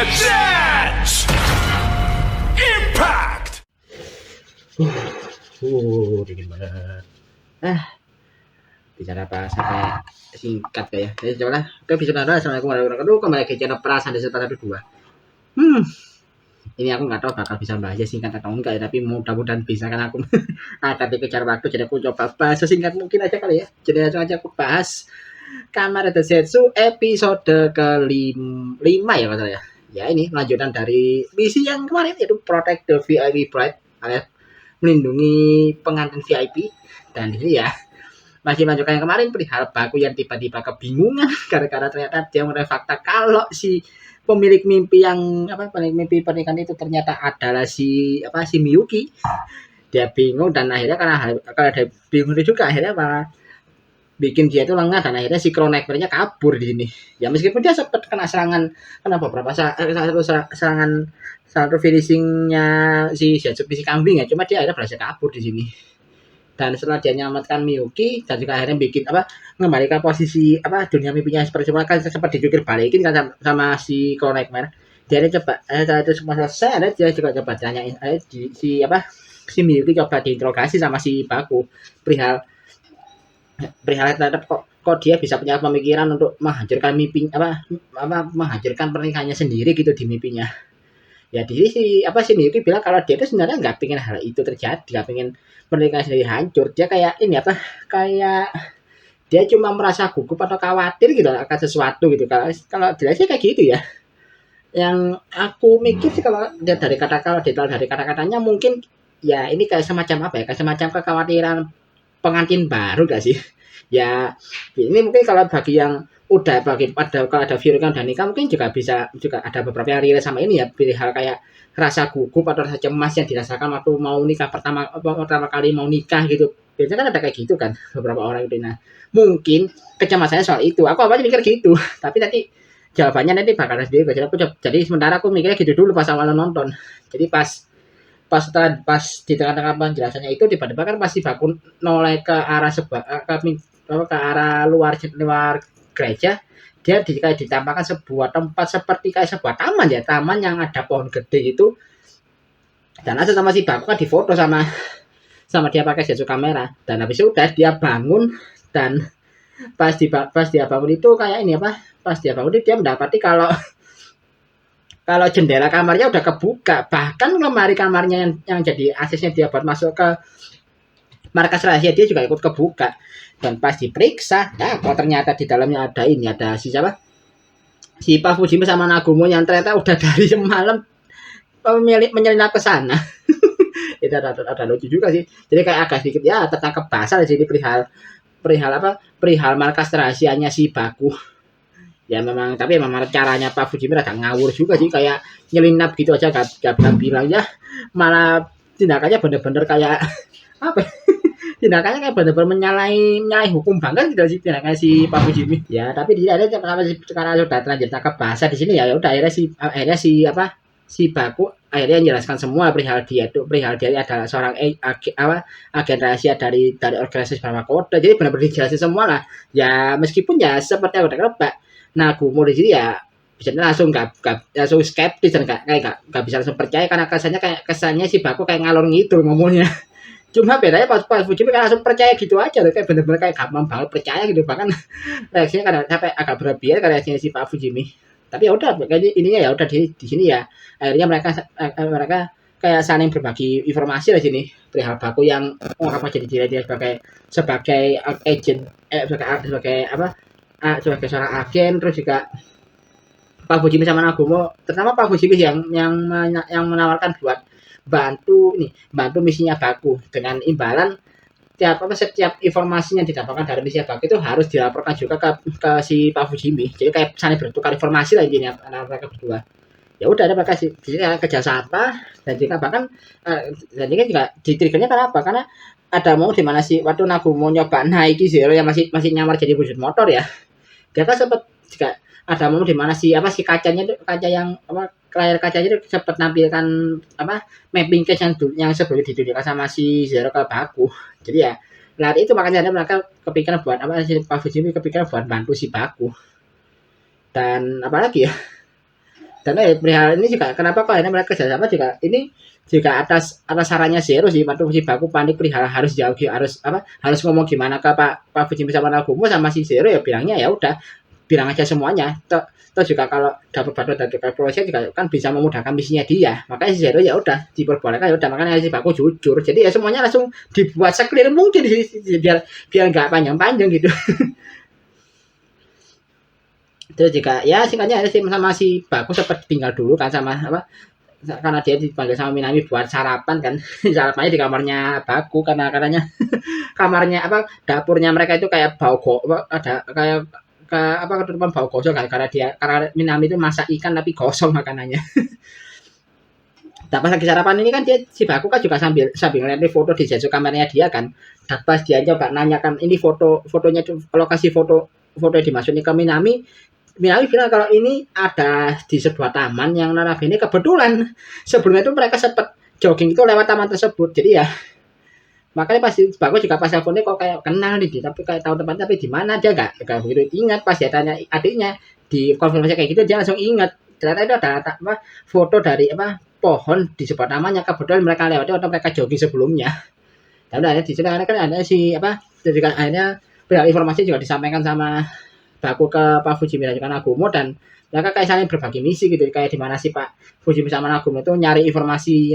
Legends! Impact! Dingin banget. Bicara apa sampai singkat ya. Jadi coba lah. Oke, bisa nada. Assalamualaikum warahmatullahi wabarakatuh. Kembali lagi channel Perasaan Desa 112. Ini aku nggak tahu bakal bisa bahasnya singkat atau enggak ya, tapi mudah-mudahan bisa kan aku akan dikejar waktu, jadi aku coba bahas sesingkat mungkin aja kali ya. Jadi langsung aja aku bahas Kamar Desetsu episode ke-5 ya katanya. Ya ini lanjutan dari misi yang kemarin, yaitu Protect the VIP Bride, alias melindungi pengantin VIP. Dan ini ya masih melanjutkan yang kemarin perihal Baku yang tiba-tiba kebingungan gara-gara ternyata dia menemukan fakta kalau si pemilik mimpi pemilik pernikahan itu ternyata adalah si Miyuki. Dia bingung dan akhirnya karena dia bingung juga akhirnya malah bikin dia itu lengah dan akhirnya si Chronecker-nya kabur di sini. Ya meskipun dia sempat kena beberapa satu finishingnya si Zetsuki si kambing ya, cuma dia akhirnya berhasil kabur di sini. Dan setelah dia menyelamatkan Miyuki dan juga akhirnya bikin mengembalikan posisi dunia mimpinya seperti semula, kan sempat dijukir balikin kan sama si Chronecker. Dia coba itu semua selesai, ada dia juga coba tanyain si Miyuki coba diinterogasi sama si Baku perihal terhadap kok dia bisa punya pemikiran untuk menghancurkan mimpi menghancurkan pernikahannya sendiri gitu di mimpinya. Ya di sini si Miyuki bilang kalau dia itu sebenarnya nggak pengen hal itu terjadi, nggak pengen pernikahan sendiri hancur. Dia kayak kayak dia cuma merasa gugup atau khawatir gitu akan sesuatu gitu. Kalau dia sih kayak gitu ya. Yang aku mikir sih kalau dari kata-katanya mungkin ya ini kayak semacam kayak semacam kekhawatiran pengantin baru gak sih? Ya ini mungkin kalau bagi yang udah kalau ada Virgo dan nikah mungkin juga ada beberapa yang relate sama ini ya, hal kayak rasa gugup atau rasa cemas yang dirasakan waktu mau nikah pertama kali mau nikah gitu. Biasanya kan ada kayak gitu kan beberapa orang itu. Nah mungkin kecemasannya soal itu. Aku awalnya mikir gitu, tapi nanti jawabannya nanti bakal sendiri. Jadi sementara aku mikirnya gitu dulu pas awal nonton. Jadi pas di tengah-tengah penjelasannya itu tiba-tiba kan pasti Baku noleh ke arah ke arah luar gereja. Dia kayak ditampakkan sebuah tempat seperti kayak sebuah taman yang ada pohon gede itu. Dan ada sama si Baku kan difoto sama dia pakai sensor kamera. Dan habis itu udah dia bangun dan pas dia bangun itu kayak pas dia bangun dia mendapati kalau jendela kamarnya udah kebuka, bahkan lemari kamarnya yang jadi aksesnya dia buat masuk ke markas rahasia dia juga ikut kebuka. Dan pas diperiksa, kok ternyata di dalamnya ada si Pak Fujimi sama Nagumo yang ternyata udah dari semalam menyelinap ke sana. Itu ada lucu juga sih. Jadi kayak agak sedikit ya tertangkap basah di sini perihal markas rahasianya si Baku. Ya memang, tapi memang caranya Pak Fujimi agak ngawur juga sih, kayak nyelinap gitu aja gak bilang ya, malah tindakannya bener-bener kayak tindakannya kayak bener-bener menyalahi hukum banget gitu sih tindakannya si Pak Fujimi. Ya tapi dia ada karena sudah terlanjur tangkap bahasa di sini ya udah akhirnya si Baku akhirnya menjelaskan semua perihal dia adalah seorang agen rahasia dari organisasi Brahmakoda. Jadi benar-benar dijelasin semua lah. Ya meskipun ya seperti yang udah kelebak. Nah, aku mau di sini ya bisa langsung langsung skeptis dan nggak bisa langsung percaya karena kesannya si Baku kayak ngalor ngidul ngomongnya. Cuma bedanya pas Fujimi kan langsung percaya gitu aja, kayak bener-bener kayak gampang banget percaya gitu, bahkan reaksinya kadang sampai agak berlebihan karena reaksinya si Pak Fujimi. Tapi ya udah kayaknya ininya ya udah di sini ya akhirnya mereka kayak saling berbagi informasi di sini perihal Baku yang jadi dia sebagai agent sebagai seorang agen, terus juga Pak Fujimi sama Nagumo, terutama Pak Fujimi yang menawarkan buat bantu misinya Baku dengan imbalan setiap informasi yang didapatkan dari misi Baku itu harus dilaporkan juga ke si Pak Fujimi. Jadi kayak saling bertukar informasi lah intinya antara mereka berdua. Ya udah ada mereka di sini kerjasama dan juga bahkan dan ini juga di triggernya kenapa? Karena ada mau di mana sih waktu Nagumo nyoba naiki Zero yang masih nyamar jadi wujud motor ya. Dia kan sempat juga ada momen di mana si kacanya itu layar kacanya itu sempat nampilkan mapping case yang sebelumnya ditunjukkan sama si Zero ke Baku. Jadi ya nah itu makanya mereka kepikiran buat si Pak Fujimi kepikiran buat bantu si Baku. Dan apalagi ya Dan perihal ini juga kenapa kok akhirnya mereka kerjasama juga ini juga atas sarannya Zero sih. Waktu si Baku panik perihal harus jauh harus ngomong gimana ke Pak Fujimi sama Nagumo sama si Zero ya bilangnya ya udah bilang aja semuanya. Terus juga kalau dapat bantuan dari kepolisian juga kan bisa memudahkan misinya dia. Makanya si Zero ya udah diperbolehkan ya udah makanya si Baku jujur. Jadi ya semuanya langsung dibuat seclear mungkin biar nggak panjang-panjang gitu. Terus juga ya singkatnya ada sih sama si Baku sempat tinggal dulu kan sama karena dia dipanggil sama Minami buat sarapan kan. Sarapannya di kamarnya Baku karena katanya kamarnya dapurnya mereka itu kayak ada kayak ketutupan bau gosong karena Minami itu masak ikan tapi gosong makanannya. Pas lagi sarapan ini kan si Baku kan juga sambil ngeliat foto di jasa kameranya dia kan. Dan pas dia coba nanyakan ini fotonya lokasi foto yang dimasukin ke Minami bilang kalau ini ada di sebuah taman yang notabene kebetulan sebelumnya itu mereka sempat jogging itu lewat taman tersebut. Jadi ya makanya pasti Bagus juga pas teleponnya kok kayak kenal nih, tapi kayak tahu tempatnya tapi di mana dia nggak begitu ingat. Pas dia tanya adiknya di konfirmasi kayak gitu dia langsung ingat ternyata itu ada foto dari pohon di sebuah taman yang kebetulan mereka lewati waktu mereka jogging sebelumnya. Dan akhirnya di sini kan ada si jadi kan akhirnya informasi juga disampaikan sama Baku ke Pak Fujimi dan juga Nagumo dan mereka kayak saling berbagi misi gitu kayak di mana si Pak Fujimi sama Nagumo itu nyari informasi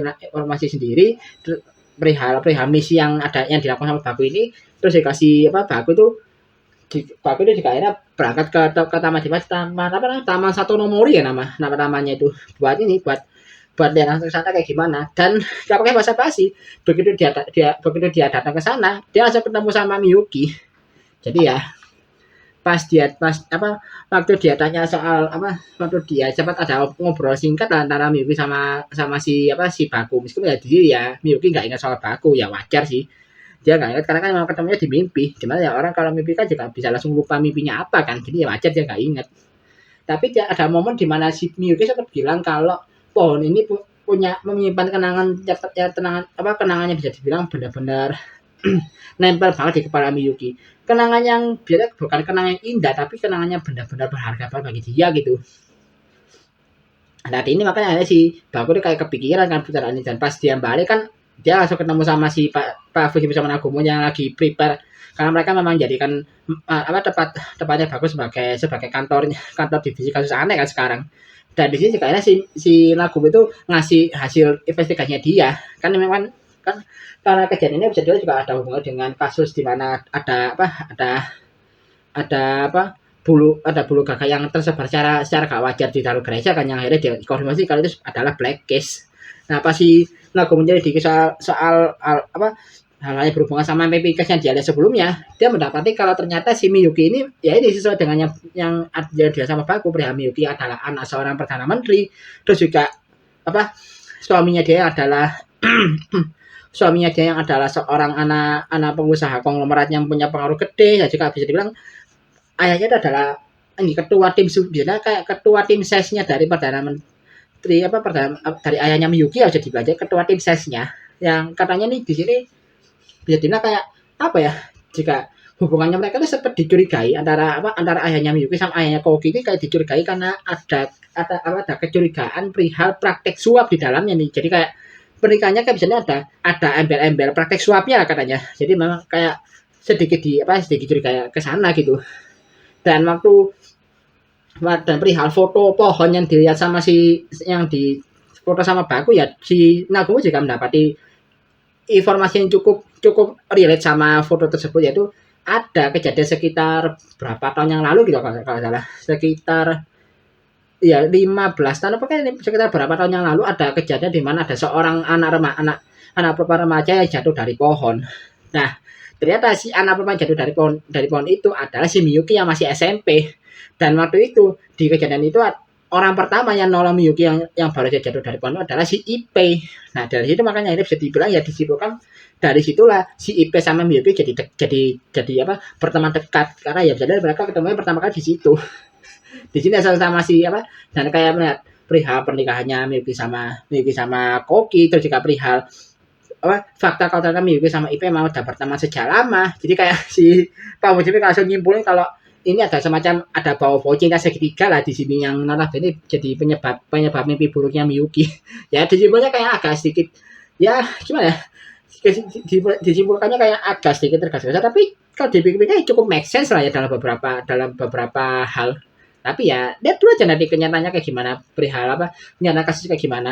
sendiri perihal misi yang dilakukan sama Baku ini terus dikasih Baku itu juga akhirnya berangkat ke taman Satonomori ya namanya itu buat lihat langsung ke sana kayak gimana dan gak pakai bahasa basi begitu dia datang ke sana dia langsung ketemu sama Miyuki. Jadi ya waktu dia tanya soal waktu dia sempat ada ngobrol singkat antara Miyuki sama si Baku meskipun ya Miyuki nggak ingat soal Baku ya wajar sih dia nggak ingat karena kan memang ketemunya di mimpi gimana ya orang kalau mimpi kan juga bisa langsung lupa mimpinya apa kan jadi ya wajar dia nggak ingat. Tapi dia ada momen di mana si Miyuki sempat bilang kalau pohon ini menyimpan kenangannya bisa dibilang benar-benar nempel banget di kepala Miyuki. Kenangan yang biasanya bukan kenangan yang indah tapi kenangannya benar-benar berharga banget bagi dia gitu. Nah ini makanya ada si Baku kayak kepikiran kan putaran ini dan pas dia balik kan dia langsung ketemu sama si Pak Fujimi sama Nagumo yang lagi prepare karena mereka memang jadikan tepatnya Baku sebagai kantor divisi kasus aneh kan sekarang. Dan di sini kayaknya si Nagumo itu ngasih hasil investigasinya dia kan memang kan karena kejadian ini bisa juga ada hubungan dengan kasus di mana ada bulu gagak yang tersebar secara gak wajar di dalam gereja kan yang akhirnya dikonfirmasi kalau itu adalah black case. Nah pas si Nagumo menjadi soal hal-hal berhubungan sama mimpi yang dia lihat sebelumnya dia mendapati kalau ternyata si Miyuki ini ya ini sesuai dengan yang dia sama Baku perihal Miyuki adalah anak seorang perdana menteri terus juga suaminya dia yang adalah seorang anak pengusaha konglomerat yang punya pengaruh gede ya juga bisa dibilang ayahnya itu adalah ketua tim biasanya kayak ketua tim sesnya dari perdana menteri dari ayahnya Miyuki ya jadi belajar ketua tim sesnya yang katanya nih di sini bisa dibilang kayak jika hubungannya mereka itu sempat dicurigai antara ayahnya Miyuki sama ayahnya Koki ini kayak dicurigai karena ada kecurigaan perihal praktek suap di dalamnya nih jadi kayak pernikahannya kayak misalnya ada embel-embel praktek suapnya lah katanya jadi memang kayak sedikit curiga ke sana gitu. Dan perihal foto pohon yang dilihat sama yang di foto sama Baku ya si Nagumo juga mendapati informasi yang cukup relate sama foto tersebut yaitu ada kejadian sekitar berapa tahun yang lalu gitu kalau salah sekitar 15 tahun sekitar berapa tahun yang lalu ada kejadian di mana ada seorang anak perempuan remaja yang jatuh dari pohon. Nah ternyata si anak perempuan jatuh dari pohon itu adalah si Miyuki yang masih SMP dan waktu itu di kejadian itu orang pertama yang nolong Miyuki yang baru saja jatuh dari pohon adalah si Ippei. Nah dari situ makanya ini bisa dibilang ya disimpulkan dari situlah si Ippei sama Miyuki jadi berteman dekat karena ya jadi mereka ketemu pertama kali di situ. Di sini sama si dan kayak melihat perihal pernikahannya Miyuki sama Koki terus juga perihal fakta kalau Miyuki sama Ippei mau dapat teman sejak lama. Jadi kayak si Pak Fujimi langsung nyimpulin kalau ini ada semacam ada bau-bau cinta segitiga lah di sini yang notabene jadi penyebab mimpi buruknya Miyuki. Ya disimpulnya kayak agak sedikit ya gimana ya? Disimpulkannya kayak agak sedikit tergesa-gesa tapi kalau dipikir-pikir cukup make sense lah ya dalam beberapa hal. Tapi ya lihat dulu aja nanti kenyataannya kayak gimana perihal apa kenyataan kasusnya kayak gimana.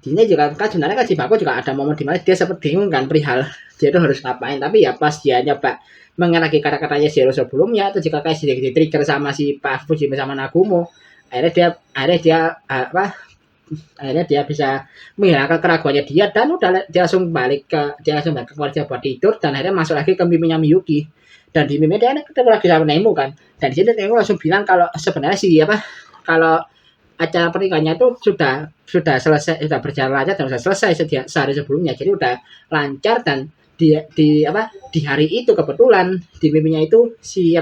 Di sini juga kan sebenarnya kan si Bako juga ada momen dimana dia seperti bingung kan perihal dia itu harus ngapain tapi ya pas dia nyoba mengenai kata-katanya Zero sebelumnya atau jika kayak sedikit di trigger sama si Pak Fujimi sama Nagumo akhirnya dia bisa menghilangkan keraguannya dia dan udah dia langsung balik ke keluarga buat tidur dan akhirnya masuk lagi ke mimpinya Miyuki dan di mimpi dia ketemu lagi sama Nemo kan dan di sini Nemo langsung bilang kalau sebenarnya sih apa kalau acara pernikahannya itu sudah selesai sudah berjalan lancar dan sudah selesai sehari sebelumnya jadi udah lancar dan di hari itu kebetulan di mimpinya itu si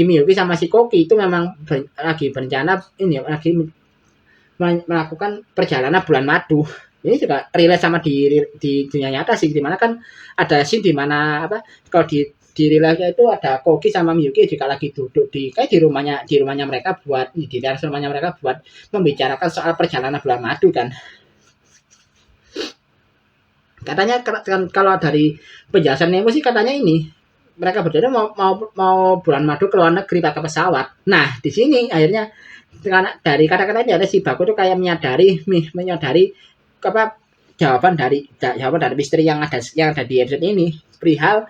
Miyuki sama si Koki itu memang lagi berencana ini lagi melakukan perjalanan bulan madu ini juga relate sama di dunia nyata sih dimana kan ada scene dimana kalau di relate itu ada Koki sama Miyuki juga lagi duduk kayak di rumahnya mereka di teras rumahnya mereka buat membicarakan soal perjalanan bulan madu kan katanya kalau dari penjelasan Nemo sih katanya ini mereka berdua mau bulan madu ke luar negeri pakai pesawat nah di sini akhirnya karena dari kata-kata ini ada si Baku tuh kayak menyadari jawaban dari misteri yang ada di episode ini perihal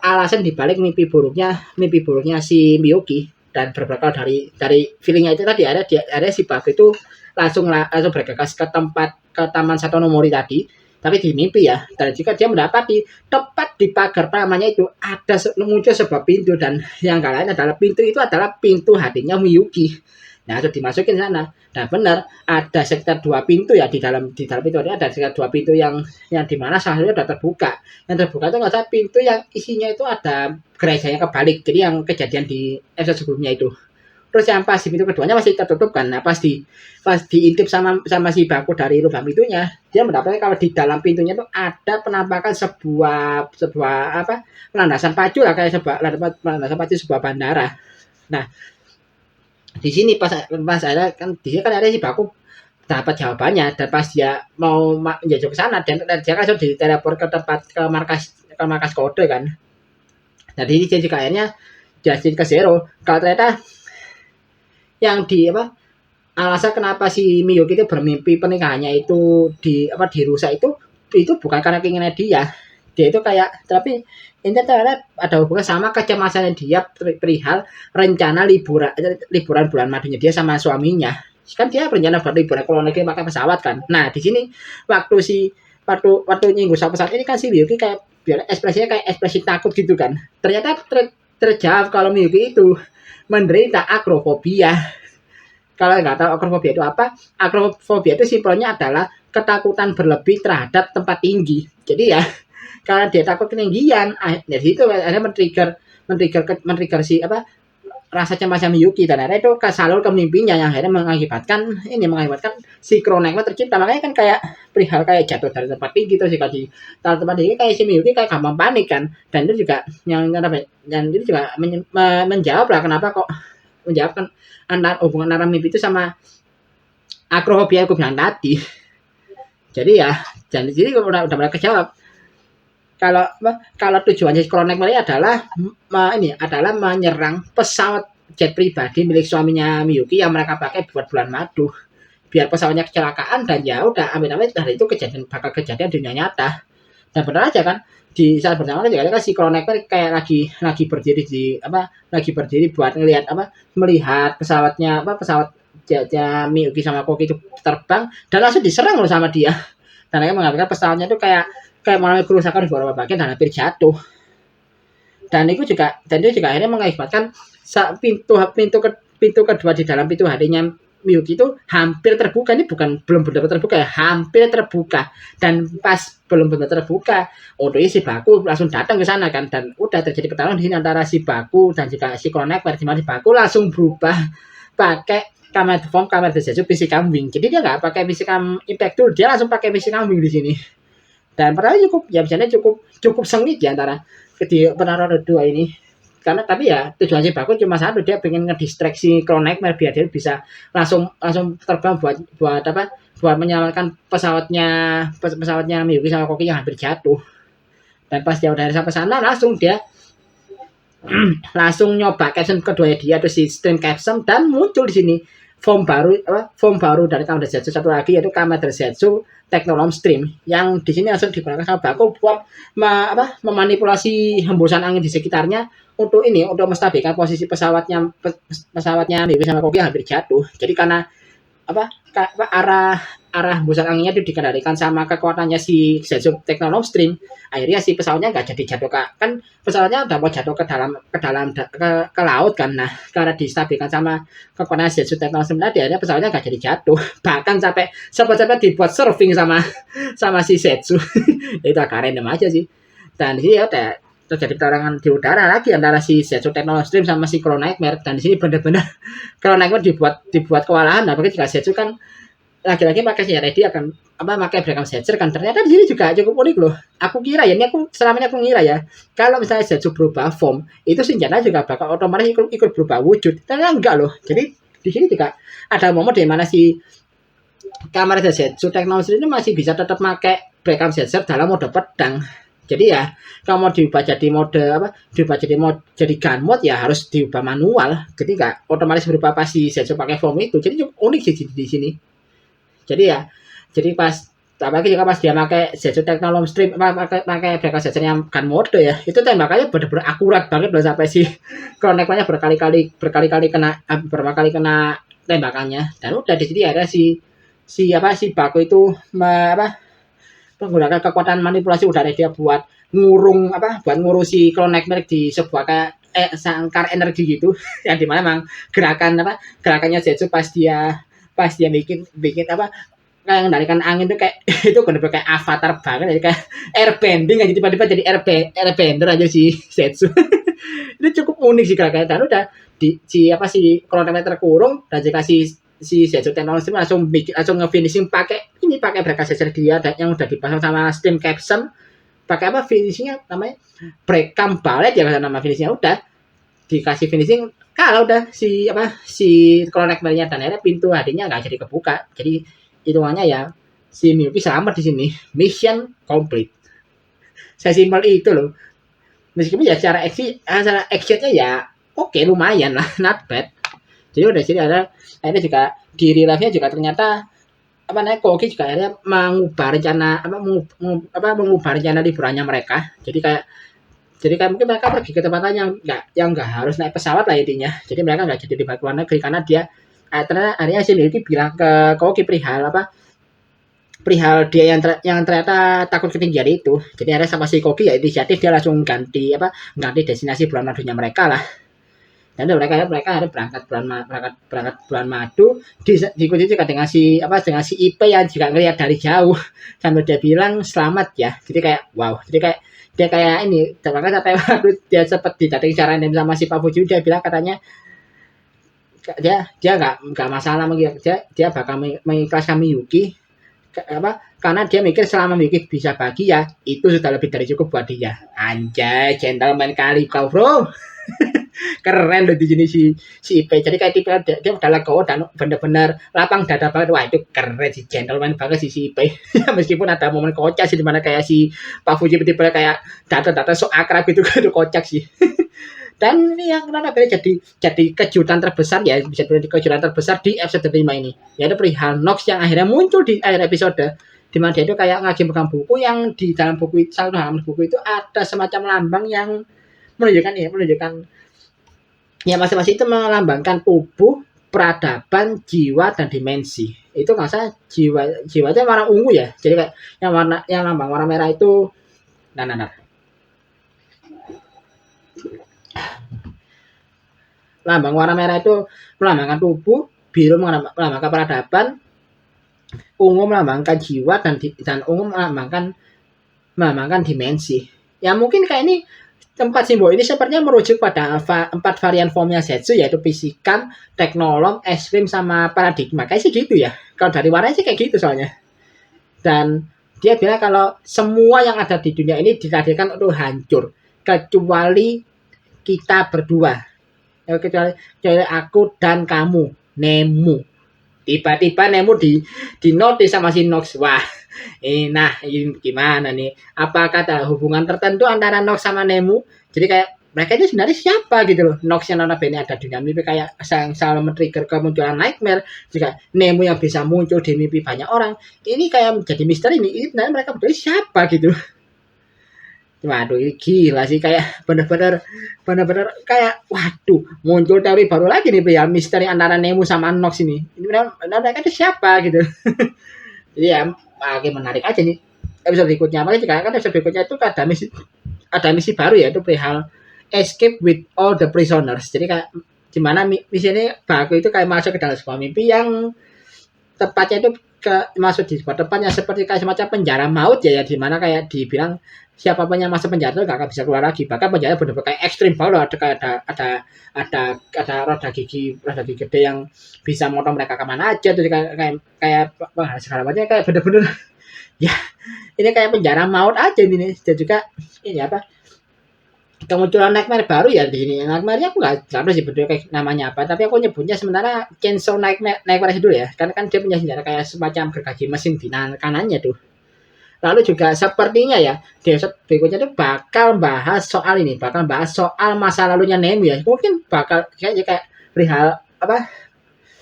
alasan dibalik mimpi buruknya si Miyuki dan berbekal dari feelingnya itu tadi ada si Baku itu langsung bergegas ke taman Satonomori tadi tapi di mimpi ya dan jika dia mendapati tepat di pagar namanya itu ada muncul sebuah pintu dan yang gak lain adalah pintu itu adalah pintu hatinya Miyuki nah itu dimasukin sana dan benar ada sekitar 2 pintu ya di dalam itu ada sekitar 2 pintu yang dimana salah satunya sudah terbuka yang terbuka itu nggak salah pintu yang isinya itu ada gerejanya kebalik jadi yang kejadian di episode sebelumnya itu terus yang pas di pintu keduanya masih tertutup kan nah pas diintip sama si Baku dari lubang pintunya dia mendapatkan kalau di dalam pintunya itu ada penampakan sebuah landasan pacu lah kayak landasan pacu sebuah bandara nah di sini pas ada kan di sini kan ada si Baku dapat jawabannya dan pas dia mau menjajah ke sana dan dia kan sudah diteleport ke markas kode kan jadi dia juga akhirnya jelasin ke Zero kalau ternyata yang alasan kenapa si Miyuki itu bermimpi pernikahannya itu dirusak itu bukan karena keinginan dia itu kayak tapi ini ternyata ada hubungan sama kecemasannya dia perihal rencana liburan bulan madunya dia sama suaminya kan dia berencana buat liburan ke luar negeri pakai pesawat kan nah di sini waktu nyinggung soal pesawat ini kan si Miyuki kayak ekspresinya kayak ekspresi takut gitu kan ternyata terjawab kalau Miyuki itu menderita akrofobia. Kalau nggak tahu akrofobia itu apa, akrofobia itu simpelnya adalah ketakutan berlebih terhadap tempat tinggi. Jadi ya, karena dia takut ketinggian, dari situ akhirnya men-trigger si rasa cemasnya Miyuki dan akhirnya itu kesalur ke mimpinya yang akhirnya mengakibatkan si Cronekma tercipta. Makanya kan kayak perihal kayak jatuh dari tempat tinggi terus jika di tempat tinggi kayak si Miyuki kayak gampang panik kan. Dan itu juga itu juga menjawab lah kenapa kok menjawabkan hubungan antara mimpi itu sama akrofobia yang aku bilang tadi. Jadi ya, jadi udah mulai kejawab. Kalau tujuannya Cronekma ini adalah menyerang pesawat jet pribadi milik suaminya Miyuki yang mereka pakai buat bulan madu. Biar pesawatnya kecelakaan dan ya udah amit-amit dari itu bakal kejadian dunia nyata. Dan benar aja kan di saat bersamaan juga kan si Cronekma kayak lagi berdiri buat melihat pesawat jetnya Miyuki sama Koki itu terbang dan langsung diserang loh sama dia. Dan akhirnya mengakibatkan pesawatnya itu kayak mengalami kerusakan di beberapa bagian dan hampir jatuh. Dan itu juga akhirnya mengakibatkan pintu kedua di dalam pintu hatinya Miyuki itu hampir terbuka. Ini belum benar-benar terbuka ya, hampir terbuka. Dan pas belum benar terbuka, otomatis si Baku langsung datang ke sana kan dan udah terjadi pertarungan di sini antara si Baku dan juga si Cronekma di mana si Baku langsung berubah pakai kamera Desu PC kambing. Jadi dia nggak pakai PC impact tool, dia langsung pakai PC kambing di sini. Dan padahal cukup ya misalnya cukup sengit di antara penara roda 2 ini. Karena tapi ya tujuan si Bakun cuma satu, dia pengen ngedistraksi Crown Nightmare biar dia bisa langsung terbang buat apa? Buat menyelamatkan pesawatnya Miyuki sama Koki yang hampir jatuh. Dan pas dia udah sampai sana langsung dia langsung nyoba caption kedua dia itu si Stream Caption dan muncul di sini form baru dari Kamen Zetsu satu lagi yaitu Kamen Zetsu Technolom Stream yang di sini langsung digunakan sama Baku buat memanipulasi hembusan angin di sekitarnya untuk menstabilkan posisi pesawatnya Miyuki sama Koki hampir jatuh. Jadi karena arah hembusan anginnya itu dikendalikan sama kekuatannya si Zetsu Technolom Stream, akhirnya si pesawatnya nggak jadi jatuh kan pesawatnya udah mau jatuh ke laut kan. Nah, karena distabilkan sama kekuatan Zetsu Technolom Stream tadi, akhirnya pesawatnya nggak jadi jatuh, bahkan sampai dibuat surfing sama si Zetsu. Itu agak random aja sih. Dan di sini ya udah terjadi peperangan di udara lagi antara si Zetsu Technolom Stream sama si Crown Nightmare. Dan di sini benar-benar Crown Nightmare dibuat kewalahan. Nah, jika Zetsu kan lagi-lagi pakai senjata dia akan pakai Breakdown Setzer kan, ternyata di sini juga cukup unik loh. Aku kira ya, selama ini aku ngira ya, kalau misalnya Zetsu berubah form, itu senjata juga bakal otomatis ikut berubah wujud. Ternyata enggak loh. Jadi di sini juga ada momen di mana si Kamen Zetsu Technology ini masih bisa tetap pakai Breakdown Setzer dalam mode pedang. Jadi ya, kalau mau diubah jadi jadi gun mode ya harus diubah manual. Jadi nggak otomatis berubah pas si Zetsu pakai form itu. Jadi cukup unik sih di sini. Jadi pas apalagi jika pas dia pakai Zetsu Technolom Stream pakai Breakdown Setzer yang gun mode ya, itu tembakannya benar-benar akurat banget loh, sampai si Connect-nya berkali-kali kena tembakannya. Dan udah di sini ada si Baku itu menggunakan kekuatan manipulasi udara dia buat ngurusi Crown Nightmare di sebuah kayak sangkar energi gitu yang dimana memang gerakannya Zetsu pas dia bikin kayak mengendalikan angin tuh kayak itu bener-bener kayak avatar banget, jadi kayak airbending aja, tiba-tiba jadi airbender aja si Zetsu. Itu cukup unik sih gerakannya. Dan udah si Crown Nightmare terkurung, dan jika si Zetsu Technology langsung nge-finishing pakai Breakdown Setzer dia yang udah dipasang sama Steam Caption, pakai finishingnya namanya Breakdown Ballet ya, nama finishingnya. Udah dikasih finishing, kalau udah si Crown Nightmare-nya, dan akhirnya pintu hadinya nggak jadi kebuka. Jadi hitungannya ya si Miyuki selamat di sini, mission complete. Saya simpel itu loh. Meskipun ya secara actionnya ya oke, lumayan lah, not bad. Jadi udah sini akhirnya juga di real life-nya juga ternyata Koki juga akhirnya mengubah rencana liburannya mereka. Jadi kayak mungkin mereka pergi ke tempat yang nggak harus naik pesawat lah intinya. Jadi mereka nggak jadi di luar negeri karena dia ternyata akhirnya si Miyuki bilang ke Koki perihal dia yang ternyata takut ketinggian itu. Jadi akhirnya sama si Koki ya inisiatif dia langsung ganti destinasi bulan madunya mereka lah. Dan mereka ada berangkat bulan madu, diikuti juga dengan si IP yang juga ngelihat dari jauh sambil dia bilang selamat ya. Jadi kayak wow, dia kayak ini, ternyata sampai waktu dia sempat didatangi cara sama si Pak Fuji, dia bilang katanya dia nggak masalah, dia bakal mengikhlaskan Miyuki karena dia mikir selama Miyuki bisa bahagia itu sudah lebih dari cukup buat dia. Anjay, gentleman kali kau bro. Keren loh di sini si IP. Jadi kayak tipe dia udah legowo dan bener-bener lapang dada banget. Wah itu keren sih, gentleman banget si IP. Meskipun ada momen kocak sih dimana kayak si Pak Fuji tiba-tiba kayak data sok akrab gitu, itu kocak sih. Dan ini yang kenapa jadi kejutan terbesar ya, bisa jadi kejutan terbesar di episode 5 ini, yaitu perihal Nox yang akhirnya muncul di akhir episode, di mana dia itu kayak ngajin pegang buku yang di dalam buku itu, satu halaman buku itu ada semacam lambang yang menunjukkan ya masing-masing itu melambangkan tubuh, peradaban, jiwa, dan dimensi. Itu nggak salah jiwa itu warna ungu ya, jadi kayak yang lambang warna merah itu lambang warna merah itu melambangkan tubuh, biru melambangkan peradaban, ungu melambangkan jiwa, dan ungu melambangkan dimensi. Ya mungkin kayak ini tempat simbol ini sepertinya merujuk pada 4 varian formnya Zetsu, yaitu Physical, Technolom, Extreme, sama Paradigma. Kayak sih gitu ya. Kalau dari warnanya sih kayak gitu soalnya. Dan Dia bilang kalau semua yang ada di dunia ini ditakdirkan untuk hancur kecuali kita berdua. Kecuali aku dan kamu, Nemu. Tiba-tiba Nemu di notis sama si Nox. Wah, ini gimana nih? Apakah ada hubungan tertentu antara Nox sama Nemu? Jadi kayak mereka itu sebenarnya siapa gitu loh. Nox yang notabene ada di dalam mimpi kayak yang selalu men-trigger kemunculan nightmare. Juga Nemu yang bisa muncul di mimpi banyak orang. Ini kayak menjadi misteri nih. Ini sebenarnya mereka berdua siapa gitu. Waduh, ini gila sih kayak bener-bener kayak waduh muncul teori baru lagi nih ya misteri antara Nemu sama Nox ini. Ini mereka itu siapa gitu. Jadi ya makin menarik aja nih episode berikutnya. Makanya juga kan episode berikutnya itu ada misi baru ya itu perihal escape with all the prisoners. Jadi kayak gimana misi ini Baku itu kayak masuk ke dalam sebuah mimpi yang tepatnya itu masuk di sebuah tempat yang seperti kayak semacam penjara maut ya di mana kayak dibilang siapapun yang masuk penjara itu gak akan bisa keluar lagi. Bahkan penjara benar-benar kayak ekstrim banget ada kayak ada roda gigi gede yang bisa motong mereka kemana aja tuh kayak segala macam kayak bener-bener ya ini kayak penjara maut aja ini. Dan juga ini apa kemunculan nightmare baru ya di sini. Nightmare-nya aku nggak tahu sih betul kayak namanya apa, tapi aku nyebutnya sementara Chainsaw Nightmare dulu ya, karena kan dia punya senjata kayak semacam gergaji mesin di kanannya tuh. Lalu juga sepertinya ya di episode berikutnya tuh bakal bahas soal masa lalunya Nemu ya. Mungkin bakal kayak perihal apa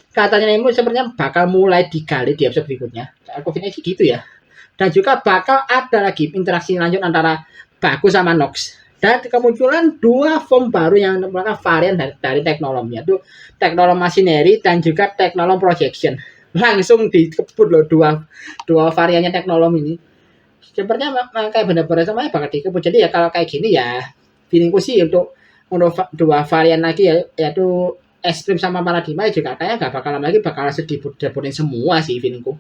katanya Nemu sepertinya bakal mulai digali di episode berikutnya. Aku pikir gitu ya. Dan juga bakal ada lagi interaksi lanjut antara Baku sama Nox. Dan kemunculan dua form baru yang merupakan varian dari teknologinya itu teknologi machinery dan juga teknologi projection. Langsung dikebut loh dua variannya teknologi ini. Sepertinya kayak benar-benar semuanya bakal dikebut. Jadi ya kalau kayak gini ya feelingku sih untuk dua varian lagi ya yaitu Extreme sama Paradigma juga kayaknya nggak bakal lama lagi bakal didapetin semua sih feelingku.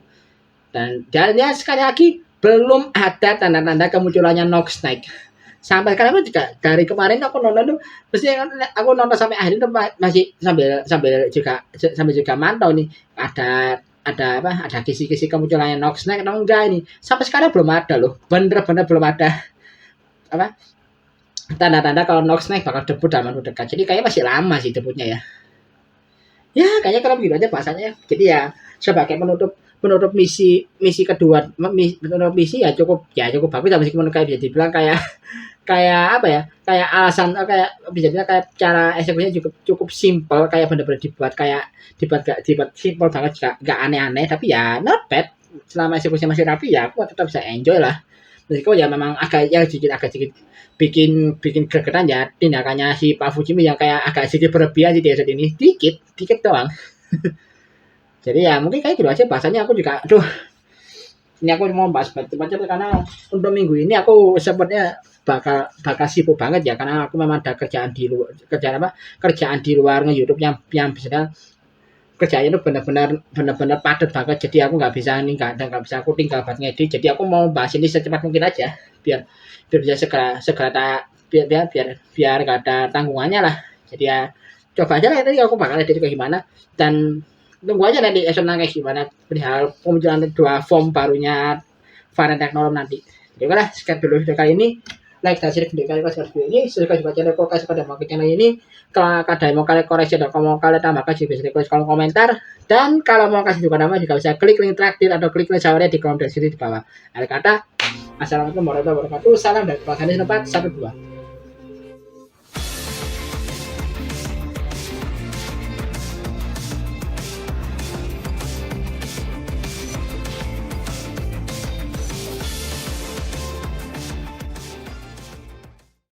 Dan ya sekali lagi belum ada tanda-tanda kemunculannya Nox Knight. Sampai sekarang aku juga dari kemarin aku nonton tuh mesti aku nonton sampai akhir itu masih sambil juga mantau nih ada kisi-kisi kemunculannya Nox Knight atau enggak ini. Sampai sekarang belum ada loh. Bener-bener belum ada apa tanda-tanda kalau Nox Knight bakal debut dalam waktu dekat. Jadi kayaknya masih lama sih debutnya ya. Ya kayaknya kalau begitu aja bahasanya. Jadi ya sebagai penutup misi kedua penutup misi ya cukup bagus meskipun kayak bisa dibilang kayak apa ya kayak alasan kayak bisa dibilang kayak cara eksekusinya cukup simpel kayak benar-benar dibuat simpel banget gak aneh-aneh tapi ya not bad selama eksekusinya masih rapi ya aku tetap bisa enjoy lah meskipun ya memang agak sedikit bikin gregetan ya tindakannya si Pak Fujimi yang kayak agak sedikit berlebihan di episode ini dikit doang. Jadi ya mungkin kayak gitu aja bahasanya aku juga ini aku mau bahas macam-macam karena untuk minggu ini aku sepertinya bakal sibuk banget ya karena aku memang ada kerjaan di luar YouTube yang bisa kerjanya itu benar-benar padat banget jadi aku nggak bisa aku tinggal buat ngedit jadi aku mau bahas ini secepat mungkin aja biar bisa segera biar nggak ada tanggungannya lah jadi ya coba aja lah nanti aku bakal edit kayak gimana dan tunggu aja nanti episode kayak gimana perihal kemunculan dua form barunya varian teknologi nanti. Jadi udah sekian dulu video kali ini. Like dan share video kali ini. Silahkan juga channel podcast pada mau channel ini. Kalau ada mau kalian koreksi atau mau kalian tambahkan juga bisa ditulis kolom komentar. Dan kalau mau kasih juga nama juga bisa klik link traktir atau klik link sawarnya di kolom deskripsi di bawah. Ada kata Assalamualaikum warahmatullahi wabarakatuh. Salam dari Pak Hanis 412.